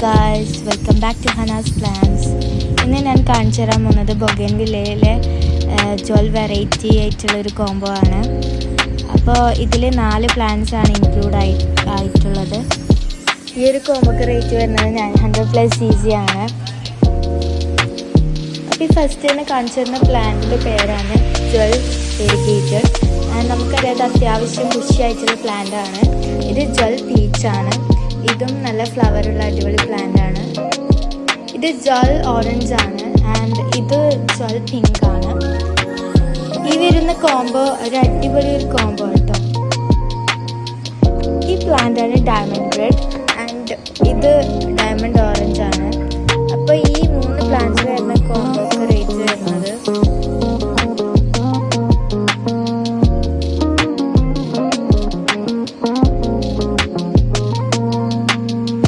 Guys, welcome back to Hana's plants. ഇന്ന് ഞാൻ കാണിച്ചു തരാൻ പോകുന്നത് ബൊഗൻവില്ലയിലെ 12 വെറൈറ്റി ആയിട്ടുള്ളൊരു കോംബോ ആണ്. അപ്പോൾ ഇതിൽ 4 പ്ലാന്റ്സ് ആണ് ഇൻക്ലൂഡ് ആയിട്ടുള്ളത്. ഈ ഒരു കോംബോക്ക് റേറ്റ് വരുന്നത് 900+ CC ആണ്. അപ്പോൾ ഈ ഫസ്റ്റ് തന്നെ കാണിച്ചു തരുന്ന പ്ലാന്റിൻ്റെ പേരാണ് 12 വെരിഗേറ്റഡ്. ആൻഡ് നമുക്കറിയാം അത്യാവശ്യം ബുഷി ആയിട്ടുള്ള പ്ലാന്റ് ആണ്. ഇത് 12 പീച്ച് ആണ്. ഇതും നല്ല ഫ്ലവറുള്ള അടിപൊളി പ്ലാന്റ് ആണ്. ഇത് 12 ഓറഞ്ച് ആണ് ആൻഡ് ഇത് 12 പിങ്ക് ആണ്. ഈ വരുന്ന കോംബോ ഒരു അടിപൊളി ഒരു കോംബോ കേട്ടോ. ഈ പ്ലാന്റ് ആണ് ഡയമണ്ട് റെഡ് ആൻഡ് ഇത് ഡയമണ്ട്